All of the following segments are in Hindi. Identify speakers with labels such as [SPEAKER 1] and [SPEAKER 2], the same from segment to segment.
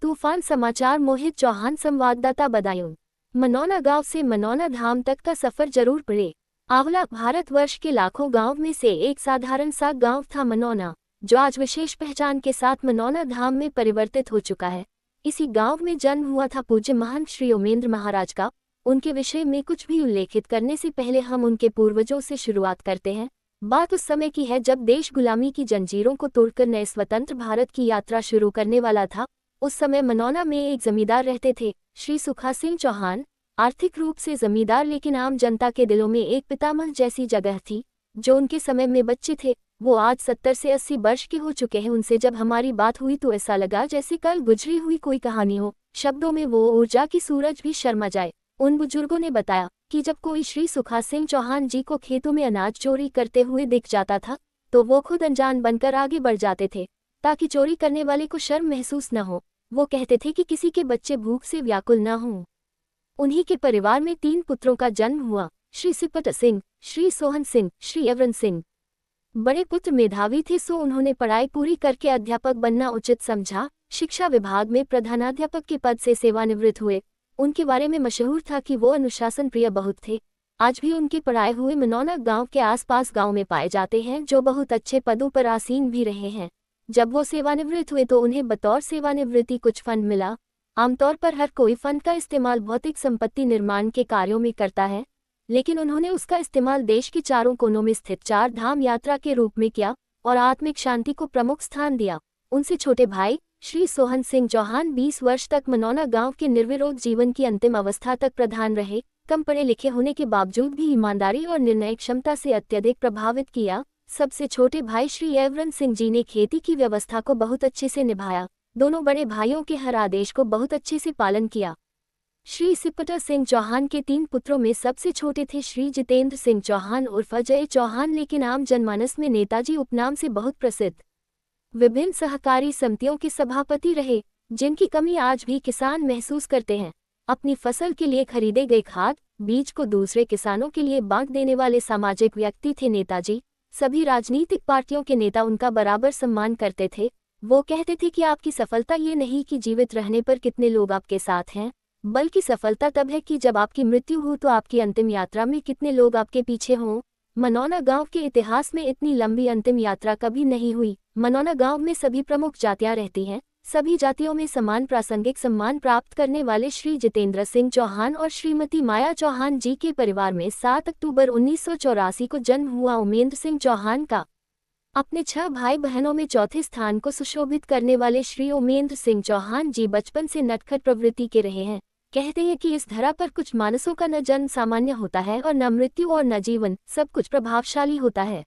[SPEAKER 1] तूफान समाचार मोहित चौहान संवाददाता बदायूं। मनौना गांव से मनौना धाम तक का सफर जरूर पड़े। आंवला भारतवर्ष के लाखों गांव में से एक साधारण सा गांव था मनौना, जो आज विशेष पहचान के साथ मनौना धाम में परिवर्तित हो चुका है। इसी गांव में जन्म हुआ था पूज्य महंत श्री ओमेंद्र महाराज का। उनके विषय में कुछ भी उल्लेखित करने से पहले हम उनके पूर्वजों से शुरुआत करते हैं। बात उस समय की है जब देश गुलामी की जंजीरों को तोड़कर नए स्वतंत्र भारत की यात्रा शुरू करने वाला था। उस समय मनौना में एक जमींदार रहते थे, श्री सुखा सिंह चौहान। आर्थिक रूप से जमींदार, लेकिन आम जनता के दिलों में एक पितामह जैसी जगह थी। जो उनके समय में बच्चे थे, वो आज 70 से 80 वर्ष के हो चुके हैं। उनसे जब हमारी बात हुई तो ऐसा लगा जैसे कल गुजरी हुई कोई कहानी हो। शब्दों में वो ऊर्जा की सूरज भी शर्मा जाए। उन बुजुर्गों ने बताया कि जब कोई श्री सुखा सिंह चौहान जी को खेतों में अनाज चोरी करते हुए दिख जाता था, तो वो खुद अनजान बनकर आगे बढ़ जाते थे, ताकि चोरी करने वाले को शर्म महसूस न हो। वो कहते थे कि किसी के बच्चे भूख से व्याकुल न हों। उन्हीं के परिवार में 3 पुत्रों का जन्म हुआ, श्री सिपट सिंह, श्री सोहन सिंह, श्री यवरन सिंह। बड़े पुत्र मेधावी थे, सो उन्होंने पढ़ाई पूरी करके अध्यापक बनना उचित समझा। शिक्षा विभाग में प्रधानाध्यापक के पद से सेवानिवृत्त हुए। उनके बारे में मशहूर था कि वो अनुशासन प्रिय बहुत थे। आज भी उनके पढ़ाए हुए मनौना गांव के आसपास गांव में पाए जाते हैं, जो बहुत अच्छे पदों पर आसीन भी रहे हैं। जब वो सेवानिवृत्त हुए तो उन्हें बतौर सेवानिवृत्ति कुछ फंड मिला। आमतौर पर हर कोई फंड का इस्तेमाल भौतिक संपत्ति निर्माण के कार्यों में करता है, लेकिन उन्होंने उसका इस्तेमाल देश के चारों कोनों में स्थित 4 धाम यात्रा के रूप में किया और आत्मिक शांति को प्रमुख स्थान दिया। उनसे छोटे भाई श्री सोहन सिंह चौहान 20 वर्ष तक मनौना गांव के निर्विरोध जीवन की अंतिम अवस्था तक प्रधान रहे। कम पढ़े लिखे होने के बावजूद भी ईमानदारी और निर्णय क्षमता से अत्यधिक प्रभावित किया। सबसे छोटे भाई श्री यवरन सिंह जी ने खेती की व्यवस्था को बहुत अच्छे से निभाया। दोनों बड़े भाइयों के हर आदेश को बहुत अच्छे से पालन किया। श्री सिपट सिंह चौहान के 3 पुत्रों में सबसे छोटे थे श्री जितेंद्र सिंह चौहान उर्फ अजय चौहान, लेकिन आम जनमानस में नेताजी उपनाम से बहुत प्रसिद्ध। विभिन्न सहकारी समितियों के सभापति रहे, जिनकी कमी आज भी किसान महसूस करते हैं। अपनी फसल के लिए खरीदे गए खाद बीज को दूसरे किसानों के लिए बांट देने वाले सामाजिक व्यक्ति थे नेताजी। सभी राजनीतिक पार्टियों के नेता उनका बराबर सम्मान करते थे। वो कहते थे कि आपकी सफलता ये नहीं कि जीवित रहने पर कितने लोग आपके साथ हैं, बल्कि सफलता तब है कि जब आपकी मृत्यु हो तो आपकी अंतिम यात्रा में कितने लोग आपके पीछे हों। मनौना गांव के इतिहास में इतनी लंबी अंतिम यात्रा कभी नहीं हुई। मनौना गांव में सभी प्रमुख जातियां रहती हैं। सभी जातियों में समान प्रासंगिक सम्मान प्राप्त करने वाले श्री जितेंद्र सिंह चौहान और श्रीमती माया चौहान जी के परिवार में 7 अक्टूबर 1984 को जन्म हुआ ओमेंद्र सिंह चौहान का। अपने 6 भाई बहनों में चौथे स्थान को सुशोभित करने वाले श्री ओमेंद्र सिंह चौहान जी बचपन से नटखट प्रवृत्ति के रहे हैं। कहते हैं कि इस धरा पर कुछ मानसों का न जन्म सामान्य होता है और न मृत्यु और न जीवन, सब कुछ प्रभावशाली होता है।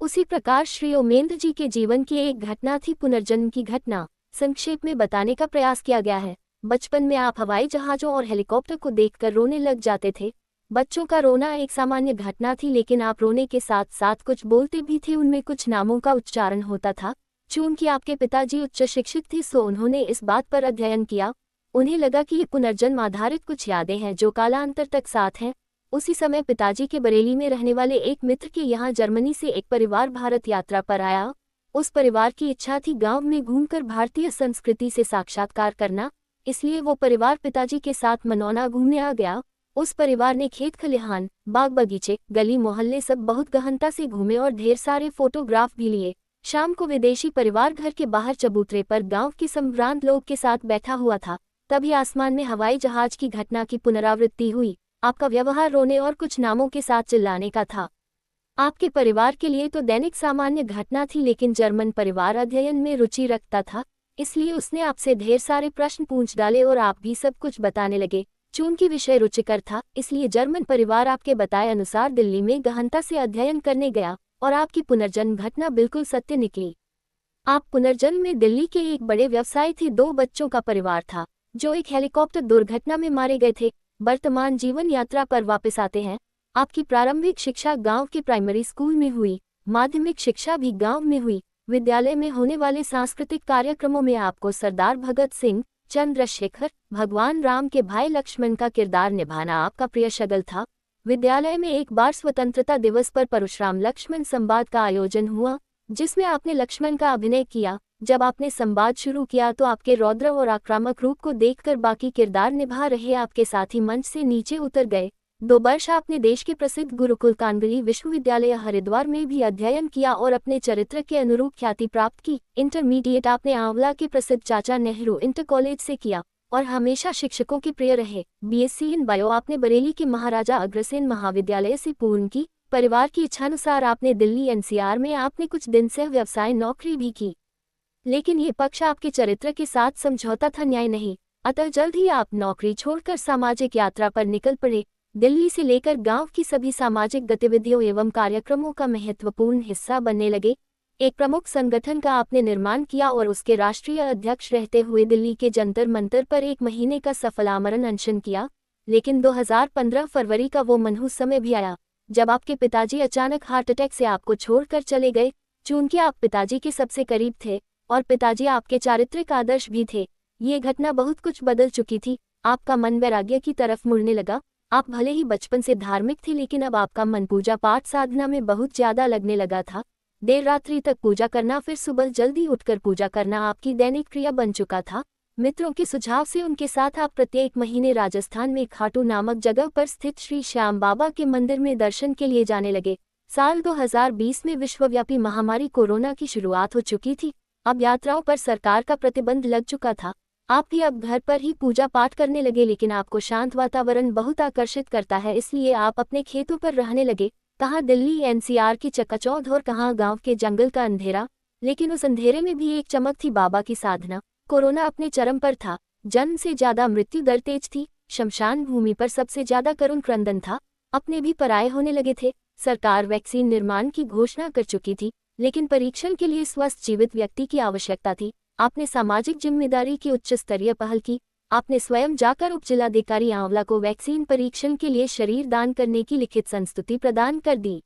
[SPEAKER 1] उसी प्रकार श्री ओमेंद्र जी के जीवन की एक घटना थी पुनर्जन्म की घटना। संक्षेप में बताने का प्रयास किया गया है। बचपन में आप हवाई जहाजों और हेलीकॉप्टर को देखकर रोने लग जाते थे। बच्चों का रोना एक सामान्य घटना थी, लेकिन आप रोने के साथ साथ कुछ बोलते भी थे। उनमें कुछ नामों का उच्चारण होता था। चूंकि आपके पिताजी उच्च शिक्षित थे, सो उन्होंने इस बात पर अध्ययन किया। उन्हें लगा कि ये पुनर्जन्म आधारित कुछ यादें हैं जो कालांतर तक साथ हैं। उसी समय पिताजी के बरेली में रहने वाले एक मित्र के यहाँ जर्मनी से एक परिवार भारत यात्रा पर आया। उस परिवार की इच्छा थी गांव में घूमकर भारतीय संस्कृति से साक्षात्कार करना, इसलिए वो परिवार पिताजी के साथ मनौना घूमने आ गया। उस परिवार ने खेत खलिहान, बाग बगीचे, गली मोहल्ले सब बहुत गहनता से घूमे और ढेर सारे फोटोग्राफ भी लिए। शाम को विदेशी परिवार घर के बाहर चबूतरे पर गांव के संभ्रांत लोग के साथ बैठा हुआ था। तभी आसमान में हवाई जहाज की घटना की पुनरावृत्ति हुई। आपका व्यवहार रोने और कुछ नामों के साथ चिल्लाने का था। आपके परिवार के लिए तो दैनिक सामान्य घटना थी, लेकिन जर्मन परिवार अध्ययन में रुचि रखता था, इसलिए उसने आपसे ढेर सारे प्रश्न पूछ डाले और आप भी सब कुछ बताने लगे। चूंकि विषय रुचिकर था, इसलिए जर्मन परिवार आपके बताए अनुसार दिल्ली में गहनता से अध्ययन करने गया और आपकी पुनर्जन्म घटना बिल्कुल सत्य निकली। आप पुनर्जन्म में दिल्ली के एक बड़े व्यवसायी थे। 2 बच्चों का परिवार था जो एक हेलीकॉप्टर दुर्घटना में मारे गए थे। वर्तमान जीवन यात्रा पर वापस आते हैं। आपकी प्रारंभिक शिक्षा गांव के प्राइमरी स्कूल में हुई, माध्यमिक शिक्षा भी गांव में हुई। विद्यालय में होने वाले सांस्कृतिक कार्यक्रमों में आपको सरदार भगत सिंह, चंद्रशेखर, भगवान राम के भाई लक्ष्मण का किरदार निभाना आपका प्रिय शगल था। विद्यालय में एक बार स्वतंत्रता दिवस पर परशुराम लक्ष्मण संवाद का आयोजन हुआ, जिसमें आपने लक्ष्मण का अभिनय किया। जब आपने संवाद शुरू किया तो आपके रौद्र और आक्रामक रूप को देखकर बाकी किरदार निभा रहे आपके साथी मंच से नीचे उतर गए। 2 वर्ष आपने देश के प्रसिद्ध गुरुकुल कानगरी विश्वविद्यालय हरिद्वार में भी अध्ययन किया और अपने चरित्र के अनुरूप ख्याति प्राप्त की। इंटरमीडिएट आपने आंवला के प्रसिद्ध चाचा नेहरू इंटर कॉलेज से किया और हमेशा शिक्षकों के प्रिय रहे। बीएससी इन बायो आपने बरेली के महाराजा अग्रसेन महाविद्यालय से पूर्ण की। परिवार की इच्छानुसार आपने दिल्ली एनसीआर में आपने कुछ दिन से व्यवसाय नौकरी भी की, लेकिन ये पक्ष आपके चरित्र के साथ समझौता था, न्याय नहीं। अतः जल्द ही आप नौकरी छोड़कर सामाजिक यात्रा पर निकल पड़े। दिल्ली से लेकर गांव की सभी सामाजिक गतिविधियों एवं कार्यक्रमों का महत्वपूर्ण हिस्सा बनने लगे। एक प्रमुख संगठन का आपने निर्माण किया और उसके राष्ट्रीय अध्यक्ष रहते हुए दिल्ली के जंतर मंतर पर 1 महीने का सफल आमरण अनशन किया। लेकिन 2015 फरवरी का वो मनहूस समय भी आया जब आपके पिताजी अचानक हार्ट अटैक से आपको छोड़कर चले गए। चूंकि आप पिताजी के सबसे करीब थे और पिताजी आपके चारित्रिक आदर्श भी थे, ये घटना बहुत कुछ बदल चुकी थी। आपका मन वैराग्य की तरफ मुड़ने लगा। आप भले ही बचपन से धार्मिक थे, लेकिन अब आपका मन पूजा पाठ साधना में बहुत ज्यादा लगने लगा था। देर रात्रि तक पूजा करना, फिर सुबह जल्दी उठकर पूजा करना आपकी दैनिक क्रिया बन चुका था। मित्रों के सुझाव से उनके साथ आप प्रत्येक महीने राजस्थान में खाटू नामक जगह पर स्थित श्री श्याम बाबा के मंदिर में दर्शन के लिए जाने लगे। साल 2020 में विश्वव्यापी महामारी कोरोना की शुरुआत हो चुकी थी। अब यात्राओं पर सरकार का प्रतिबंध लग चुका था। आप भी अब घर पर ही पूजा पाठ करने लगे, लेकिन आपको शांत वातावरण बहुत आकर्षित करता है, इसलिए आप अपने खेतों पर रहने लगे। कहाँ दिल्ली एनसीआर की चकाचौंध और कहाँ गांव के जंगल का अंधेरा, लेकिन उस अंधेरे में भी एक चमक थी, बाबा की साधना। कोरोना अपने चरम पर था। जन्म से ज्यादा मृत्यु दर तेज थी। शमशान भूमि पर सबसे ज्यादा करुण क्रंदन था। अपने भी पराये होने लगे थे। सरकार वैक्सीन निर्माण की घोषणा कर चुकी थी, लेकिन परीक्षण के लिए स्वस्थ जीवित व्यक्ति की आवश्यकता थी। आपने सामाजिक जिम्मेदारी की उच्च स्तरीय पहल की। आपने स्वयं जाकर उपजिलाधिकारी आंवला को वैक्सीन परीक्षण के लिए शरीर दान करने की लिखित संस्तुति प्रदान कर दी।